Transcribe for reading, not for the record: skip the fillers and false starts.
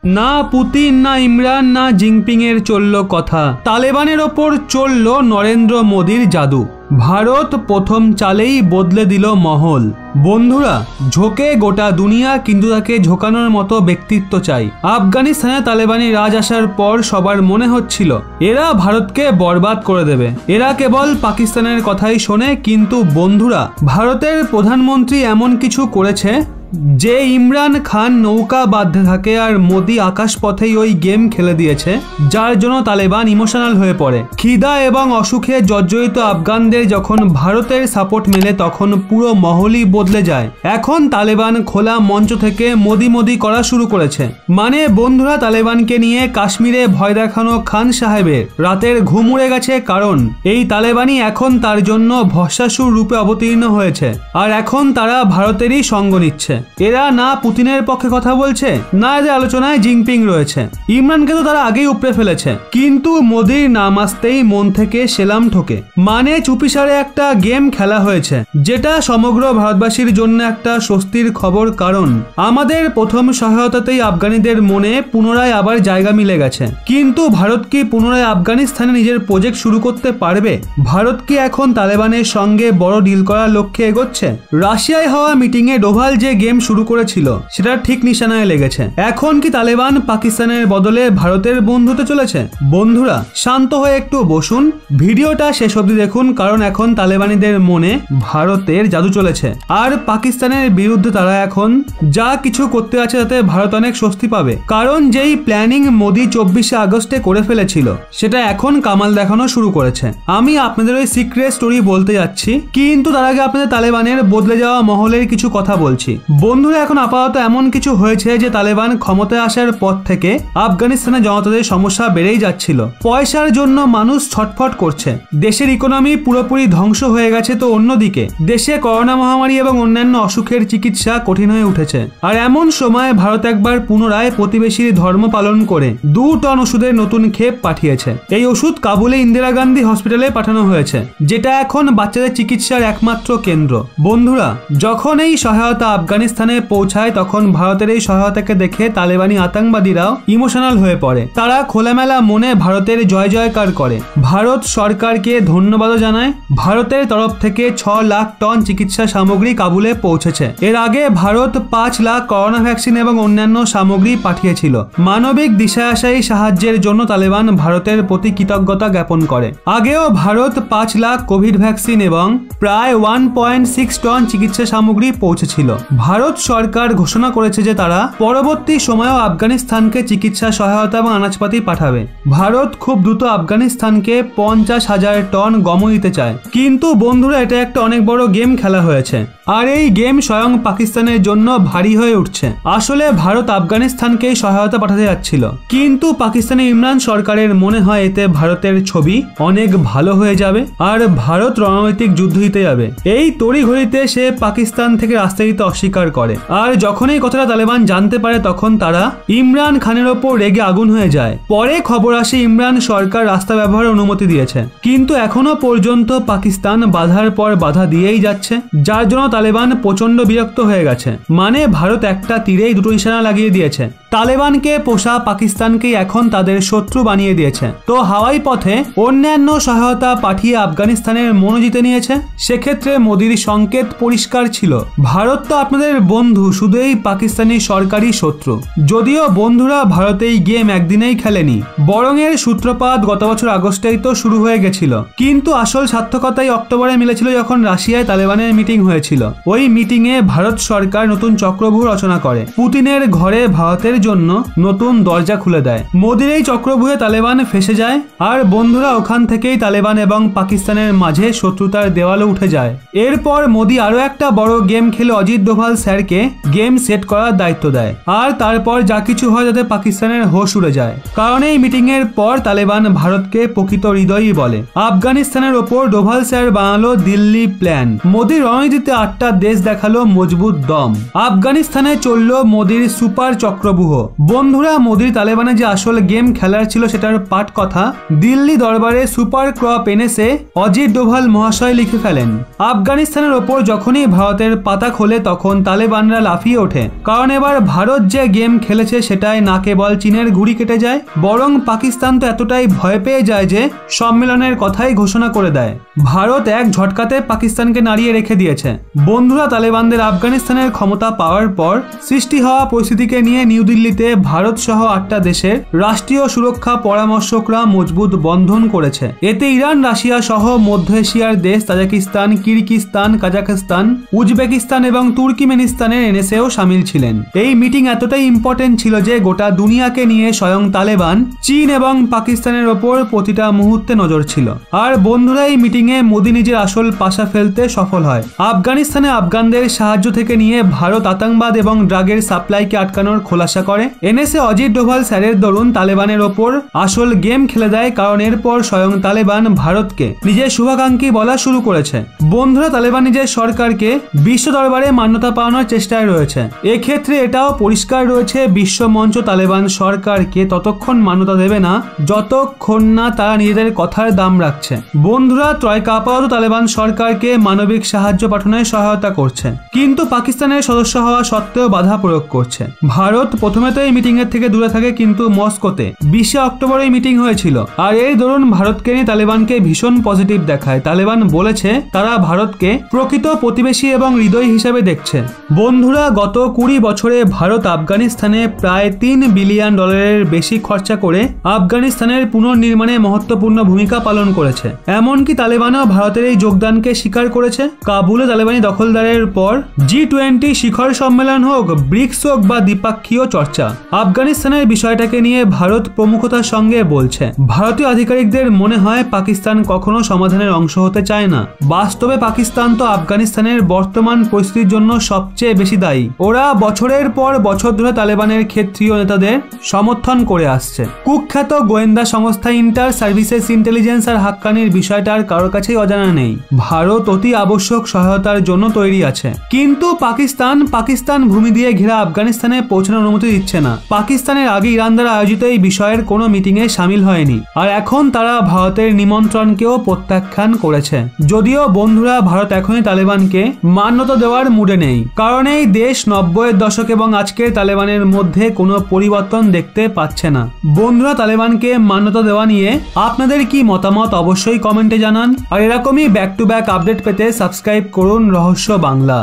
না পুতিন, না ইমরান, না জিনপিং এর চলল কথা, তালেবানের ওপর চলল নরেন্দ্র মোদীর জাদু। ভারত প্রথম চালেই বদলে দিল মহল। বন্ধুরা, ঝোঁকে গোটা দুনিয়া, কিন্তু তাকে ঝোঁকানোর মতো ব্যক্তিত্ব চাই। আফগানিস্তানে তালেবানি রাজ আসার পর সবার মনে হচ্ছিল এরা ভারতকে বরবাদ করে দেবে, এরা কেবল পাকিস্তানের কথাই শোনে। কিন্তু বন্ধুরা, ভারতের প্রধানমন্ত্রী এমন কিছু করেছে যে ইমরান খান নৌকা বাঁধতে থাকে আর মোদি আকাশ পথেই ওই গেম খেলে দিয়েছে, যার জন্য তালেবান ইমোশনাল হয়ে পড়ে। খিদা এবং অসুখে জর্জরিত আফগানদের যখন ভারতের সাপোর্ট মেলে তখন পুরো মহলই বদলে যায়। এখন তালেবান খোলা মঞ্চ থেকে মোদি মোদি করা শুরু করেছে। মানে বন্ধুরা, তালেবানকে নিয়ে কাশ্মীরে ভয় দেখানো খান সাহেবের রাতের ঘুম উড়ে গেছে, কারণ এই তালেবানই এখন তার জন্য ভস্মাসুর রূপে অবতীর্ণ হয়েছে। আর এখন তারা ভারতেরই সঙ্গ নিচ্ছে। এরা না পুতিনের পক্ষে কথা বলছে, না এদের আলোচনায় জিনপিং রয়েছে। ইমরানকে তো তারা আগেই উপড়ে ফেলেছে, কিন্তু মোদির নাম আসতেই মন থেকে সেলাম ঠোকে। মানে চুপিসারে একটা গেম খেলা হয়েছে, যেটা সমগ্র ভারতবাসীর জন্য একটা স্বস্তির খবর, কারণ আমাদের প্রথম সহায়তাতেই আফগানিদের মনে পুনরায় আবার জায়গা মিলে গেছে। কিন্তু ভারত কি পুনরায় আফগানিস্তানে নিজের প্রজেক্ট শুরু করতে পারবে? ভারত কি এখন তালেবানের সঙ্গে বড় ডিল করার লক্ষ্যে এগোচ্ছে? রাশিয়ায় হওয়া মিটিংয়ে ডোভাল যে গেম শুরু করেছিল সেটা ঠিক নিশানায় লেগেছে। এখন কি তালেবান পাকিস্তানের বদলে ভারতের বন্ধু হতে চলেছে? বন্ধুরা, শান্ত হয়ে একটু বসুন, ভিডিওটা শেষ অবধি দেখুন, কারণ এখন তালেবানিদের মনে ভারতের জাদু চলেছে। আর পাকিস্তানের বিরুদ্ধে তারা এখন যা কিছু করতে আছে তাতে ভারত অনেক স্বস্তি পাবে, কারণ যেই প্ল্যানিং মোদি 24শে আগস্টে করে ফেলেছিল সেটা এখন কামাল দেখানো শুরু করেছে। আমি আপনাদের ওই সিক্রেট স্টোরি বলতে যাচ্ছি, কিন্তু তার আগে আপনাদের তালেবানের বদলে যাওয়া মহলের কিছু কথা বলছি। বন্ধুরা, এখন আপাতত এমন কিছু হয়েছে যে তালেবান ক্ষমতায় আসার পর থেকে আফগানিস্তানে জনতাদের সমস্যা বেড়েই যাচ্ছিল। পয়সার জন্য মানুষ ছটফট করছে, দেশের ইকোনমি পুরোপুরি ধ্বংস হয়ে গেছে, তো অন্যদিকে দেশে করোনা মহামারী এবং অন্যান্য অসুখের চিকিৎসা কঠিন হয়ে উঠেছে। আর এমন সময় ভারত একবার পুনরায় প্রতিবেশীর ধর্ম পালন করে 2 টন ওষুধের নতুন ক্ষেপ পাঠিয়েছে। এই ওষুধ কাবুলে ইন্দিরা গান্ধী হসপিটালে পাঠানো হয়েছে, যেটা এখন বাচ্চাদের চিকিৎসার একমাত্র কেন্দ্র। বন্ধুরা, যখন এই সহায়তা আফগানিস্তানে পৌঁছায় তখন ভারতের এই সহায়তাকে দেখে তালেবানি আতঙ্কবাদীরাও ইমোশনাল হয়ে পড়ে। তারা খোলামেলা মনে ভারতের জয় জয়কার করে, ভারত সরকারকে ধন্যবাদও জানায়। ভারতের তরফ থেকে 6 লাখ টন চিকিৎসা সামগ্রী কাবুলে পৌঁছেছে। এর আগে ভারত 5 লাখ করোনা ভ্যাকসিন এবং অন্যান্য সামগ্রী পাঠিয়েছিল। মানবিক দিশাশায়ী সাহায্যের জন্য তালেবান ভারতের প্রতি কৃতজ্ঞতা জ্ঞাপন করে। আগেও ভারত 5 লাখ কোভিড ভ্যাকসিন এবং প্রায় 1.6 টন চিকিৎসা সামগ্রী পৌঁছেছিল। ভারত সরকার ঘোষণা করেছে যে তারা পরবর্তী সময়েও আফগানিস্তানকে চিকিৎসা সহায়তা এবং আনাজপাতি পাঠাবে। ভারত খুব দ্রুত আফগানিস্তানকে 50,000 টন গম দিতে চায়। কিন্তু বন্ধুরা, এটা একটা অনেক বড় গেম খেলা হয়েছে, আর এই গেম স্বয়ং পাকিস্তানের জন্য ভারী হয়ে উঠছে। আসলে ভারত আফগানিস্তানকে সহায়তা পাঠাতে যাচ্ছিল, কিন্তু পাকিস্তানের ইমরান সরকারের মনে হয় এতে ভারতের ছবি অনেক ভালো হয়ে যাবে আর ভারত রণনৈতিক যুদ্ধ দিতে যাবে। এই তড়িঘড়িতে সে পাকিস্তান থেকে রাস্তা দিতে অস্বীকার করে। আর যখন এই কথাটা তালেবান জানতে পারে তখন তারা ইমরান খানের ওপর রেগে আগুন হয়ে যায়। পরে খবর আসে ইমরান সরকার রাস্তা ব্যবহারের অনুমতি দিয়েছে, কিন্তু এখনো পর্যন্ত পাকিস্তান বাধার পর বাধা দিয়েই যাচ্ছে, যার জন্য তালেবান প্রচন্ড বিরক্ত হয়ে গেছে। মানে ভারত একটা তীরেই দুটো নিশানা লাগিয়ে দিয়েছে। তালেবানকে পোষা পাকিস্তানকেই এখন তাদের শত্রু বানিয়ে দিয়েছে। তো হাওয়াই পথে অন্যান্য সহায়তা পাঠিয়ে আফগানিস্তানের মন জিতে নিয়েছে। সেক্ষেত্রে মোদির সংকেত পরিষ্কার ছিল, ভারত তো আপনাদের বন্ধু, শুধু এই পাকিস্তানি সরকারি শত্রু। যদিও বন্ধুরা, ভারত এই গেম একদিনেই খেলেনি, বরং এর সূত্রপাত গত বছর আগস্টেই তো শুরু হয়ে গেছিল। কিন্তু আসল সার্থকতাই অক্টোবরে মিলেছিল, যখন রাশিয়ায় তালেবানের মিটিং হয়েছিল। ওই মিটিং এ ভারত সরকার নতুন চক্রব্যূহ রচনা করে, পুতিনের ঘরে ভারতের জন্য নতুন দরজা খুলে দেয়। মোদির এই চক্রব্যূহে তালেবান ফেসে যায়, আর বন্ধুরা, ওখান থেকেই তালেবান এবং পাকিস্তানের মাঝে শত্রুতার দেওয়ালও উঠে যায়। এরপর মোদি আরো একটা বড় গেম খেলে অজিত ডোভাল স্যারকে গেম সেট করার দায়িত্ব দেয়, আর তারপর যা কিছু হয় যাতে পাকিস্তানের হোশ উড়ে যায়। কারণ এই মিটিং এর পর তালেবান ভারতকে প্রকৃত হৃদয়ই বলে। আফগানিস্তানের ওপর ডোভাল স্যার বানালো দিল্লি প্ল্যান। মোদির রণনীতিতে 8টা দেশ দেখালো মজবুত দম। আফগানিস্তানে চললো মোদির সুপার চক্রব্যূহ। বন্ধুরা, মোদির তালেবানে যে আসল গেম খেলার ছিল সেটার পাঠ কথা দিল্লি দরবারে super crop NSA Ajit Doval মহাশয় লিখে ফেলেন। আফগানিস্তানের ওপর যখনই ভারতের পাতা খোলে তখন তালেবানরা লাফিয়ে ওঠে, কারণ এবার ভারত যে গেম খেলেছে সেটাই না কেবল চীনের ঘুড়ি কেটে যায়, বরং পাকিস্তান তো এতটাই ভয় পেয়ে যায় যে সম্মেলনের কথাই ঘোষণা করে দেয়। ভারত এক ঝটকাতে পাকিস্তানকে নাড়িয়ে রেখে দিয়েছে। বন্ধুরা, তালেবানদের আফগানিস্তানের ক্ষমতা পাওয়ার পর সৃষ্টি হওয়া পরিস্থিতিকে নিয়ে নিউ দিল্লিতে ভারত সহ 8টা দেশের রাষ্ট্রীয় সুরক্ষা পরামর্শকরা মজবুত বন্ধন করেছে। এতে ইরান, রাশিয়া সহ মধ্য এশিয়ার দেশ তাজিকিস্তান, কিরগিজস্তান, কাজাখস্তান, উজবেকিস্তান এবং তুর্কিমেনিস্তানের এনএসএও শামিল ছিলেন। এই মিটিং এতটাই ইম্পর্টেন্ট ছিল যে গোটা দুনিয়াকে নিয়ে স্বয়ং তালেবান, চীন এবং পাকিস্তানের ওপর প্রতিটা মুহূর্তে নজর ছিল। আর বন্ধুরা, এই মিটিংয়ে মোদি নিজের আসল পাশা ফেলতে সফল হয়। আফগানিস্তানে আফগানদের সাহায্য থেকে নিয়ে ভারত আতঙ্কবাদ এবং ড্রাগের সাপ্লাইকে আটকানোর খোলাসা করে। এনএসএ অজিত ডোভাল স্যারের দরুন তালেবানের ওপর আসল গেম খেলে দেয়, কারণ এরপর স্বয়ং তালেবান ভারতকে নিজের শুভাকাঙ্ক্ষী বলা শুরু করেছে। বন্ধুরা, তালেবান নিজের সরকারকে বিশ্ব দরবারে মান্যতা পাওয়ানোর চেষ্টায় রয়েছে। এক্ষেত্রে এটাও পরিষ্কার রয়েছে বিশ্ব মঞ্চ তালেবান সরকারকে ততক্ষণ মান্যতা দেবে না যতক্ষণ না তারা নিজেদের কথার দাম রাখছে। বন্ধুরা, ত্রয়কা আপাতত তালেবান সরকারকে মানবিক সাহায্য পাঠানোয় সহায়তা করছে, কিন্তু পাকিস্তানের সদস্য হওয়া সত্ত্বেও বাধা প্রয়োগ করছে। ভারত প্রথমে তো এই মিটিং এর থেকে দূরে থাকে, কিন্তু মস্কোতে 20 অক্টোবর এই মিটিং হয়েছিল। আর এই দরুন ভারতকে নিয়ে তালেবানকে ভীষণ পজিটিভ দেখায়। তালেবান বলেছে তারা ভারতকে প্রকৃত প্রতিবেশী এবং হৃদয় হিসাবে দেখছে। বন্ধুরা, গত 20 বছরে ভারত আফগানিস্তানে প্রায় $3 বিলিয়ন বেশি খরচা করে আফগানিস্তানের পুনর্নির্মাণে মহত্বপূর্ণ ভূমিকা পালন করেছে। এমনকি তালেবানও ভারতের এই যোগদানকে স্বীকার করেছে। কাবুলে তালেবানি দখলদারের পর G20 শিখর সম্মেলন হোক, ব্রিক্স হোক বা দ্বিপাক্ষীয় চর্চা, আফগানিস্তানের বিষয়টাকে নিয়ে ভারত প্রমুখতার সঙ্গে বলছে। ভারতীয় আধিকারিকদের মনে হয় পাকিস্তান কখনো সমাধানের অংশ হতে চায় না। বাস্তবে পাকিস্তান তো আফগানিস্তানের বর্তমান পরিস্থিতির জন্য সবচেয়ে বেশি দায়ী। ওরা বছরের পর বছর ধরে তালেবানের ক্ষেত্রীয় নেতাদের সমর্থন করে আসছে। কুখ্যাত গোয়েন্দা সংস্থা ইন্টার সার্ভিসেস ইন্টেলিজেন্স আর হাক্কানির বিষয়টা আর কারোর কাছেই অজানা নেই। ভারত অতি আবশ্যক সহায়তার জন্য তৈরি আছে, কিন্তু পাকিস্তান ভূমি দিয়ে ঘেরা আফগানিস্তানে পৌঁছানোর অনুমতি দিচ্ছে না। পাকিস্তানের আগে ইরান দ্বারা আয়োজিত এই বিষয়ের কোনো মিটিংয়ে সামিল হয়নি, আর এখন তারা ভারতের নিমন্ত্রণকেও প্রত্যাখ্যান করেছে। যদিও বন্ধুরা, ভারত এখনই তালেবানকে মান্যতা দেওয়ার মুডে নেই, কারণ এই দেশ 90-এর দশক এবং আজকের তালেবানের মধ্যে কোনো পরিবর্তন দেখতে পাচ্ছে না। বন্ধুরা, তালেবানকে মান্যতা দেওয়া নিয়ে আপনাদের কি মতামত অবশ্যই কমেন্টে জানান। আর এরকমই ব্যাক টু ব্যাক আপডেট পেতে সাবস্ক্রাইব করুন রহস্য বাংলা।